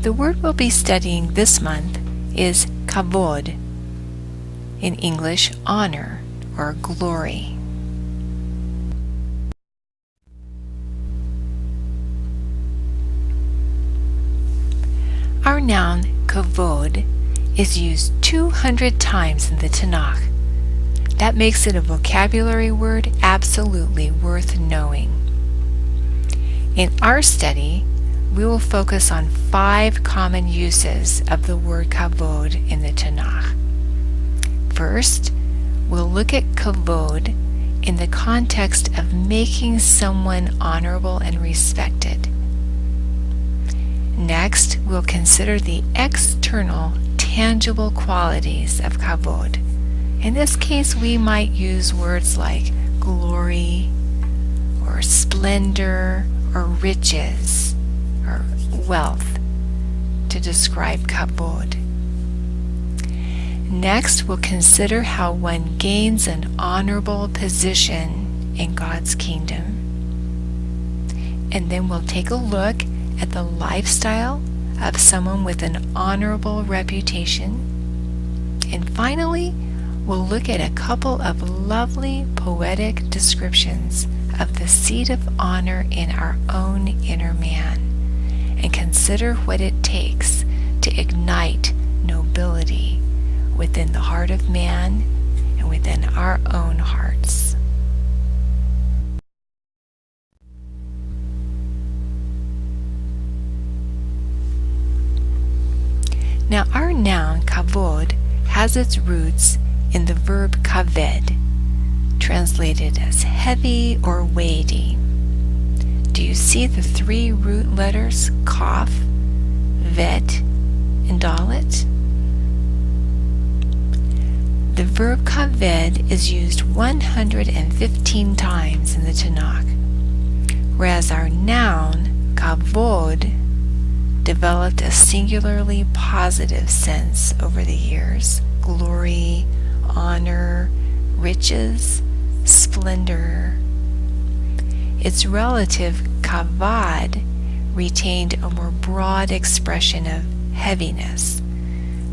The word we'll be studying this month is kavod, in English, honor or glory. Our noun kavod is used 200 times in the Tanakh. That makes it a vocabulary word absolutely worth knowing. In our study, we will focus on 5 common uses of the word kavod in the Tanakh. First, we'll look at kavod in the context of making someone honorable and respected. Next, we'll consider the external, tangible qualities of kavod. In this case, we might use words like glory, or splendor, or riches, or wealth to describe kavod. Next, we'll consider how one gains an honorable position in God's kingdom. And then we'll take a look at the lifestyle of someone with an honorable reputation. And finally, we'll look at a couple of lovely poetic descriptions of the seat of honor in our own inner man, and consider what it takes to ignite nobility within the heart of man and within our own hearts. Now, our noun kavod has its roots in the verb kaved, translated as heavy or weighty. Do you see the 3 root letters kaf, vet, and dalet? The verb kaved is used 115 times in the Tanakh, whereas our noun kavod developed a singularly positive sense over the years: glory, honor, riches, splendor. Its relative kavad retained a more broad expression of heaviness,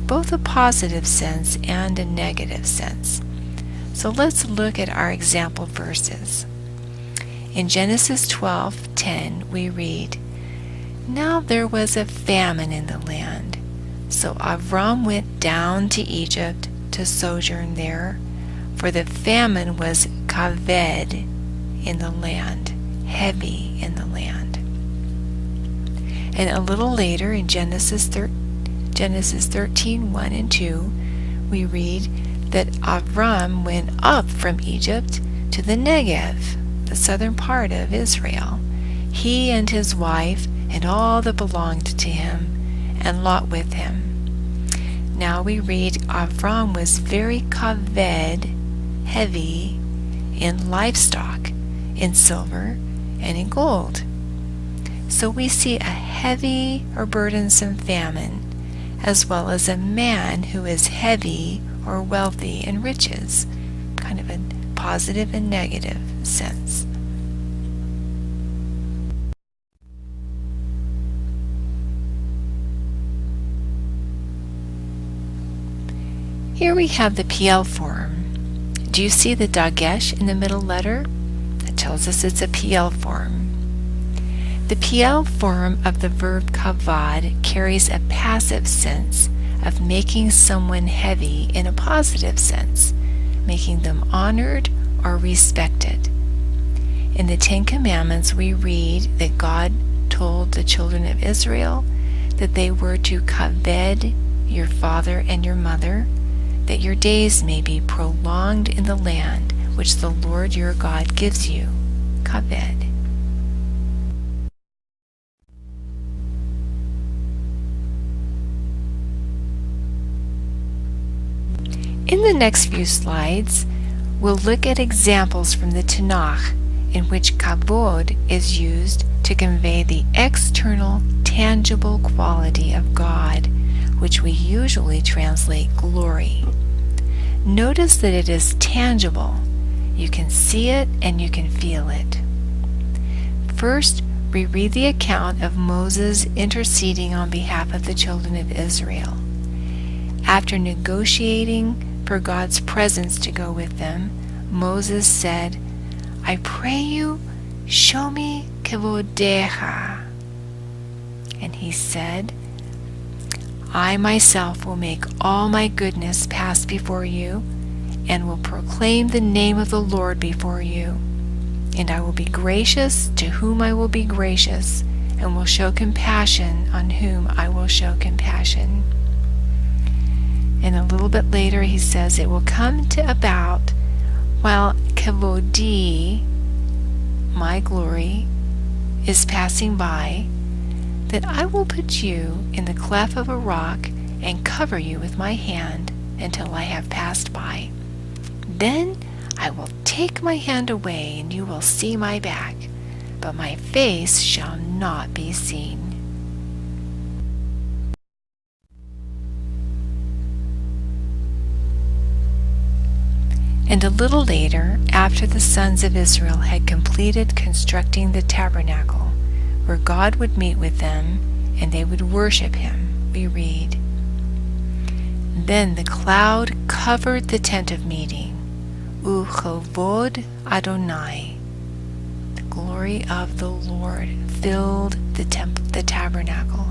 both a positive sense and a negative sense. So let's look at our example verses. In Genesis 12:10 we read, "Now there was a famine in the land, so Avram went down to Egypt to sojourn there, for the famine was kaved in the land, heavy in the land." And a little later in Genesis 13:1 and 2, we read that Avram went up from Egypt to the Negev, the southern part of Israel, he and his wife and all that belonged to him, and Lot with him. Now we read Avram was very kaved, heavy, in livestock, in silver, and in gold. So we see a heavy or burdensome famine, as well as a man who is heavy or wealthy in riches, kind of a positive and negative sense. Here we have the PL form. Do you see the dagesh in the middle letter? That tells us it's a PL form. The PL form of the verb kavad carries a passive sense of making someone heavy in a positive sense, making them honored or respected. In the 10 Commandments we read that God told the children of Israel that they were to kaved your father and your mother, that your days may be prolonged in the land which the Lord your God gives you. Kaved. In the next few slides, we'll look at examples from the Tanakh in which kavod is used to convey the external, tangible quality of God, which we usually translate glory. Notice that it is tangible. You can see it and you can feel it. First, we read the account of Moses interceding on behalf of the children of Israel. After negotiating for God's presence to go with them, Moses said, "I pray you, show me kevodecha." And he said, "I myself will make all my goodness pass before you, and will proclaim the name of the Lord before you. And I will be gracious to whom I will be gracious, and will show compassion on whom I will show compassion." And a little bit later he says, "It will come to about while kavodi, my glory, is passing by, that I will put you in the cleft of a rock and cover you with my hand until I have passed by. Then I will take my hand away, and you will see my back, but my face shall not be seen." And a little later, after the sons of Israel had completed constructing the tabernacle, where God would meet with them, and they would worship him, we read, "Then the cloud covered the tent of meeting, Uchavod Adonai. The glory of the Lord filled the tabernacle.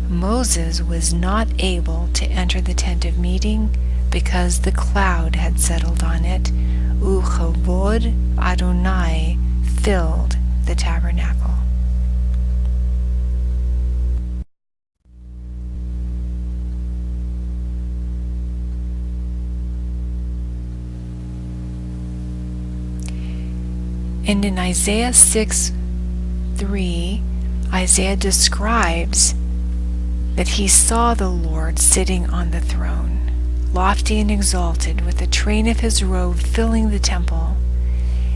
Moses was not able to enter the tent of meeting because the cloud had settled on it. Uchavod Adonai filled the tabernacle." And in Isaiah 6:3, Isaiah describes that he saw the Lord sitting on the throne, lofty and exalted, with the train of his robe filling the temple.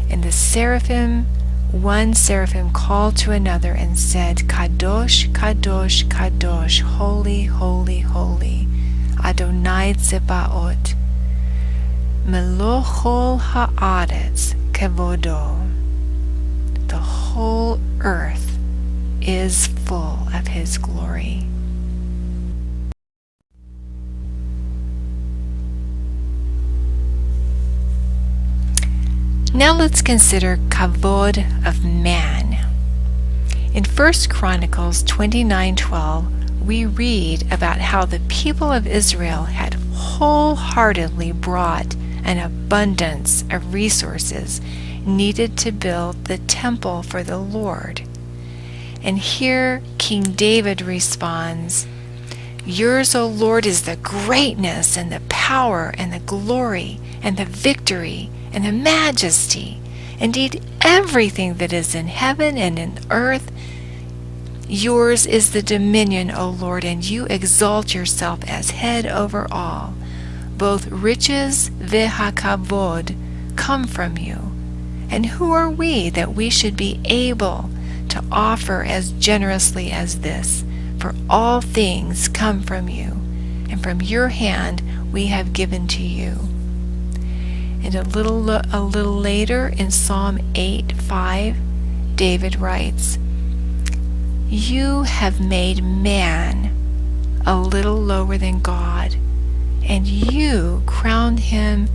And the seraphim, one seraphim called to another and said, "Kadosh, Kadosh, Kadosh, holy, holy, holy, Adonai Tzebaot, Melochol ha'aretz kevodo." The whole earth is full of his glory. Now let's consider kavod of man. In 1 Chronicles 29:12, we read about how the people of Israel had wholeheartedly brought an abundance of resources needed to build the temple for the Lord. And here King David responds, "Yours, O Lord, is the greatness and the power and the glory and the victory and the majesty. Indeed, everything that is in heaven and in earth, yours is the dominion, O Lord, and you exalt yourself as head over all. Both riches v'hakavod come from you. And who are we that we should be able to offer as generously as this? For all things come from you, and from your hand we have given to you." And a little later in Psalm 8:5, David writes, "You have made man a little lower than God, and you crowned him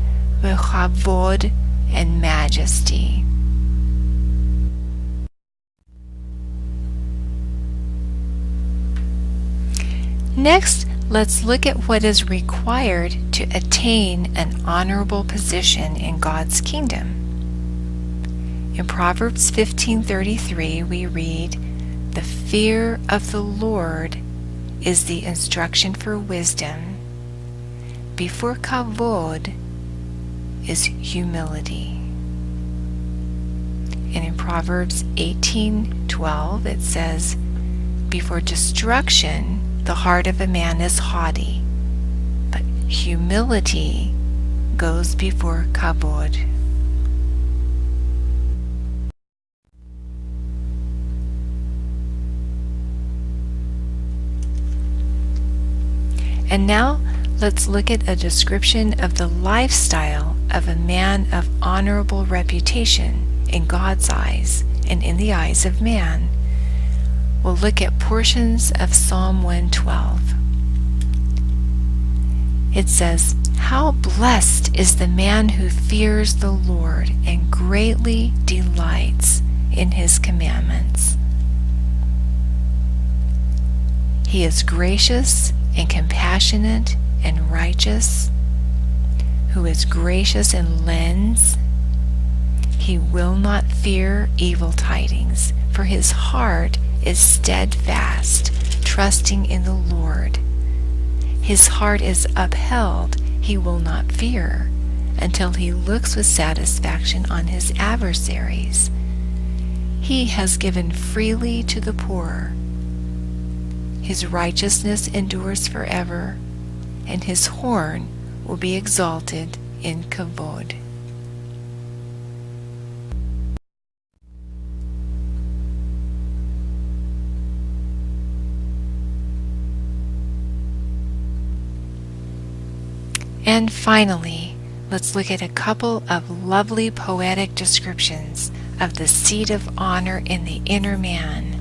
with kavod and majesty." Next, let's look at what is required to attain an honorable position in God's kingdom. In Proverbs 15:33, we read, "The fear of the Lord is the instruction for wisdom. Before kavod is humility." And in Proverbs 18:12 it says, "Before destruction the heart of a man is haughty, but humility goes before kavod." And now let's look at a description of the lifestyle of a man of honorable reputation in God's eyes and in the eyes of man. We'll look at portions of Psalm 112. It says, "How blessed is the man who fears the Lord and greatly delights in his commandments. He is gracious and compassionate and righteous, who is gracious and lends. He will not fear evil tidings, for his heart is steadfast, trusting in the Lord. His heart is upheld, he will not fear, until he looks with satisfaction on his adversaries. He has given freely to the poor. His righteousness endures forever, and his horn will be exalted in kavod." And finally, let's look at a couple of lovely poetic descriptions of the seat of honor in the inner man,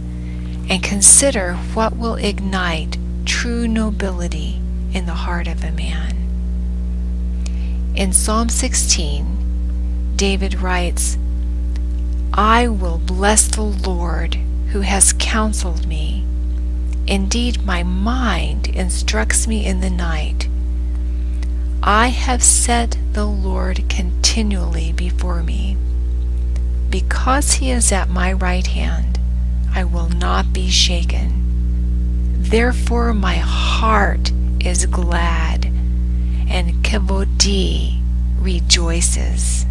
and consider what will ignite true nobility in the heart of a man. In Psalm 16, David writes, "I will bless the Lord who has counseled me. Indeed, my mind instructs me in the night. I have set the Lord continually before me. Because he is at my right hand, I will not be shaken. Therefore my heart is glad, and kavodi rejoices."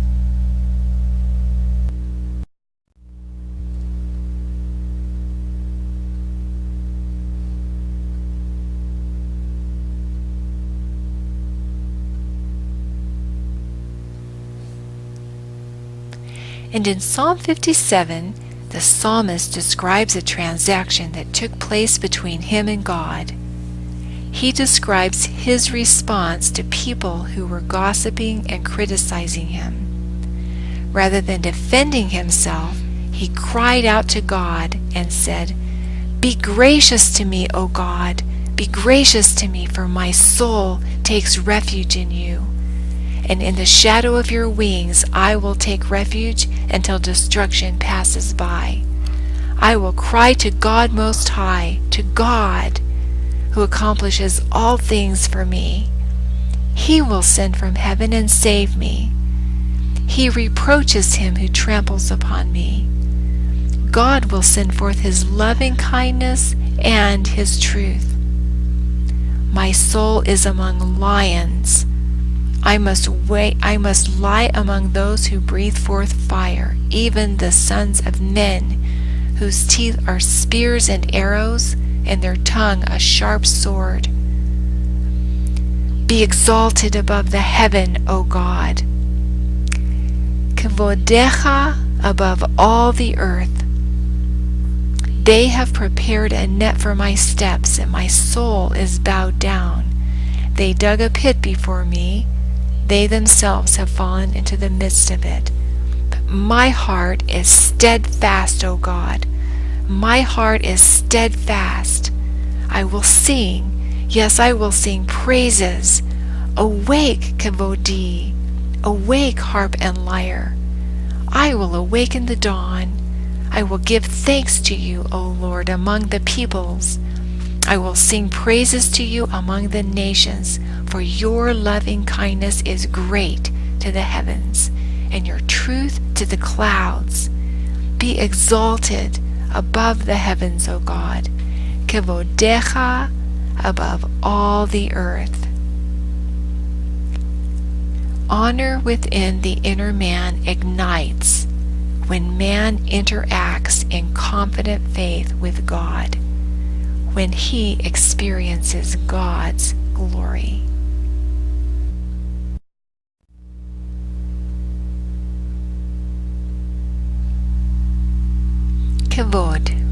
And in Psalm 57, the psalmist describes a transaction that took place between him and God. He describes his response to people who were gossiping and criticizing him. Rather than defending himself, he cried out to God and said, "Be gracious to me, O God, be gracious to me, for my soul takes refuge in you. And in the shadow of your wings I will take refuge until destruction passes by. I will cry to God Most High, to God, who accomplishes all things for me. He will send from heaven and save me. He reproaches him who tramples upon me. God will send forth his loving kindness and his truth. My soul is among lions. I must lie among those who breathe forth fire, even the sons of men, whose teeth are spears and arrows, and their tongue a sharp sword. Be exalted above the heaven, O God. Kavodecha above all the earth. They have prepared a net for my steps, and my soul is bowed down. They dug a pit before me. They themselves have fallen into the midst of it. But my heart is steadfast, O God. My heart is steadfast. I will sing, yes, I will sing praises. Awake, kavodi. Awake, harp and lyre. I will awaken the dawn. I will give thanks to you, O Lord, among the peoples. I will sing praises to you among the nations, for your loving kindness is great to the heavens, and your truth to the clouds. Be exalted above the heavens, O God, kavodecha above all the earth. Honor within the inner man ignites when man interacts in confident faith with God, when he experiences God's glory. Kavod.